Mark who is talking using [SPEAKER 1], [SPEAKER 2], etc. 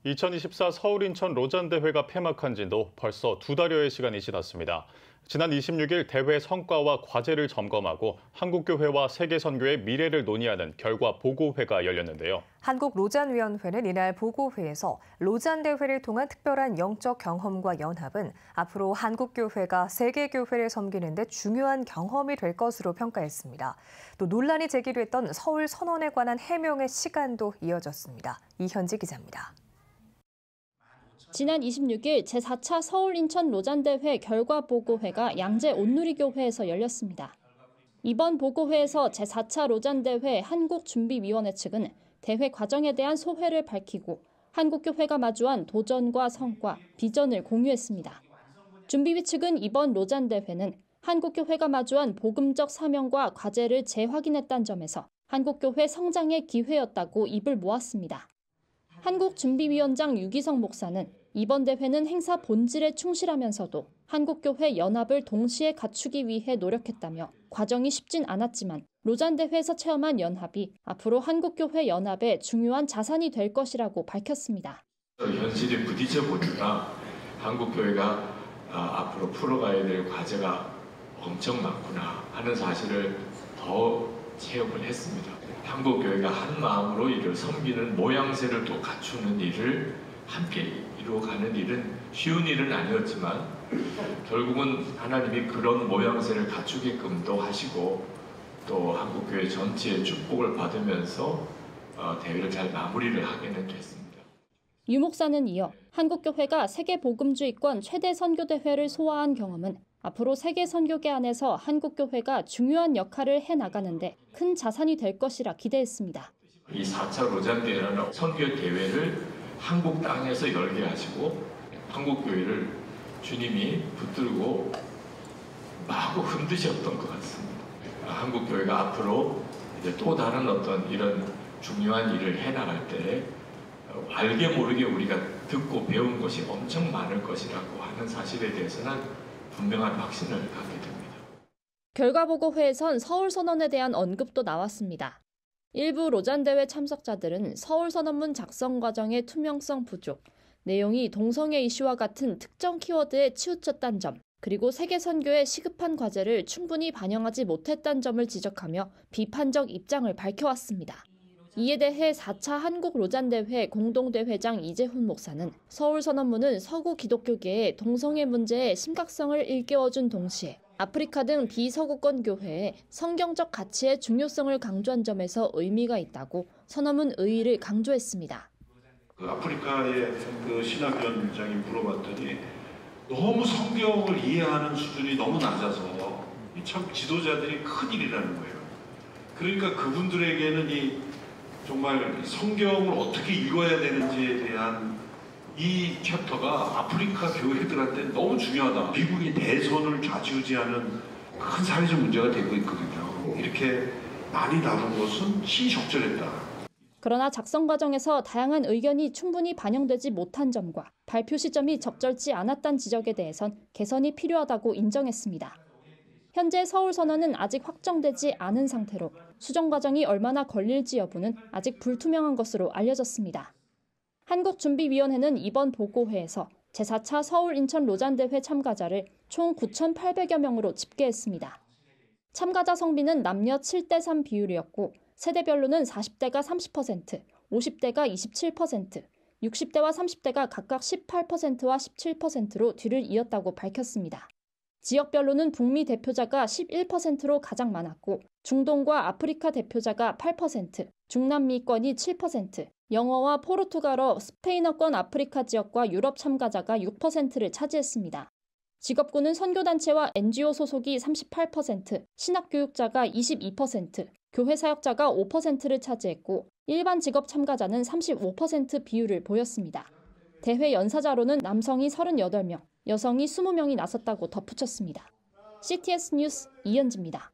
[SPEAKER 1] 2024 서울 인천 로잔 대회가 폐막한 지도 벌써 2달여의 시간이 지났습니다. 지난 26일 대회 성과와 과제를 점검하고 한국교회와 세계선교의 미래를 논의하는 결과 보고회가 열렸는데요.
[SPEAKER 2] 한국로잔위원회는 이날 보고회에서 로잔 대회를 통한 특별한 영적 경험과 연합은 앞으로 한국교회가 세계교회를 섬기는 데 중요한 경험이 될 것으로 평가했습니다. 또 논란이 제기됐던 서울 선언에 관한 해명의 시간도 이어졌습니다. 이현지 기자입니다.
[SPEAKER 3] 지난 26일 제4차 서울 인천 로잔대회 결과보고회가 양재 온누리교회에서 열렸습니다. 이번 보고회에서 제4차 로잔대회 한국준비위원회 측은 대회 과정에 대한 소회를 밝히고 한국교회가 마주한 도전과 성과, 비전을 공유했습니다. 준비위 측은 이번 로잔대회는 한국교회가 마주한 복음적 사명과 과제를 재확인했다는 점에서 한국교회 성장의 기회였다고 입을 모았습니다. 한국준비위원장 유기성 목사는 이번 대회는 행사 본질에 충실하면서도 한국교회 연합을 동시에 갖추기 위해 노력했다며 과정이 쉽진 않았지만 로잔 대회에서 체험한 연합이 앞으로 한국교회 연합의 중요한 자산이 될 것이라고 밝혔습니다.
[SPEAKER 4] 현실에 부딪혀 보니까 한국교회가 앞으로 풀어가야 될 과제가 엄청 많구나 하는 사실을 더 체험을 했습니다. 한국교회가 한 마음으로 이를 섬기는 모양새를 또 갖추는 일을 함께 이루어가는 일은 쉬운 일은 아니었지만 결국은 하나님이 그런 모양새를 갖추게끔도 하시고 또 한국교회 전체의 축복을 받으면서 대회를 잘 마무리를 하게는 됐습니다.
[SPEAKER 3] 유 목사는 이어 한국교회가 세계복음주의권 최대 선교대회를 소화한 경험은 앞으로 세계 선교계 안에서 한국교회가 중요한 역할을 해나가는데 큰 자산이 될 것이라 기대했습니다.
[SPEAKER 4] 이 4차 로잔대회라는 선교대회를 한국 땅에서 열게 하시고 한국교회를 주님이 붙들고 마구 흔드셨던 것 같습니다. 한국교회가 앞으로 이제 또 다른 어떤 이런 중요한 일을 해나갈 때 알게 모르게 우리가 듣고 배운 것이 엄청 많을 것이라고 하는 사실에 대해서는 분명한 확신을 갖게 됩니다.
[SPEAKER 3] 결과보고회에선 서울선언에 대한 언급도 나왔습니다. 일부 로잔대회 참석자들은 서울선언문 작성 과정의 투명성 부족, 내용이 동성애 이슈와 같은 특정 키워드에 치우쳤다는 점, 그리고 세계선교의 시급한 과제를 충분히 반영하지 못했다는 점을 지적하며 비판적 입장을 밝혀왔습니다. 이에 대해 4차 한국로잔대회 공동대회장 이재훈 목사는 서울선언문은 서구 기독교계의 동성애 문제의 심각성을 일깨워준 동시에 아프리카 등 비서구권 교회의 성경적 가치의 중요성을 강조한 점에서 의미가 있다고 선언문 의의를 강조했습니다.
[SPEAKER 5] 아프리카의 신학위원장이 물어봤더니 너무 성경을 이해하는 수준이 너무 낮아서 참 지도자들이 큰일이라는 거예요. 그러니까 그분들에게는 정말 성경을 어떻게 읽어야 되는지에 대한 이 챕터가 아프리카 교회들한테 너무 중요하다. 미국이 대선을 좌지우지하는 큰 사회적 문제가 되고 있거든요. 이렇게 많이 다룬 것은 시적절했다.
[SPEAKER 3] 그러나 작성 과정에서 다양한 의견이 충분히 반영되지 못한 점과 발표 시점이 적절치 않았다는 지적에 대해선 개선이 필요하다고 인정했습니다. 현재 서울선언은 아직 확정되지 않은 상태로 수정 과정이 얼마나 걸릴지 여부는 아직 불투명한 것으로 알려졌습니다. 한국준비위원회는 이번 보고회에서 제4차 서울 인천 로잔대회 참가자를 총 9,800여 명으로 집계했습니다. 참가자 성비는 남녀 7대3 비율이었고 세대별로는 40대가 30%, 50대가 27%, 60대와 30대가 각각 18%와 17%로 뒤를 이었다고 밝혔습니다. 지역별로는 북미 대표자가 11%로 가장 많았고 중동과 아프리카 대표자가 8%, 중남미권이 7%, 영어와 포르투갈어, 스페인어권 아프리카 지역과 유럽 참가자가 6%를 차지했습니다. 직업군은 선교단체와 NGO 소속이 38%, 신학교육자가 22%, 교회 사역자가 5%를 차지했고 일반 직업 참가자는 35% 비율을 보였습니다. 대회 연사자로는 남성이 38명, 여성이 20명이 나섰다고 덧붙였습니다. CTS 뉴스 이현지입니다.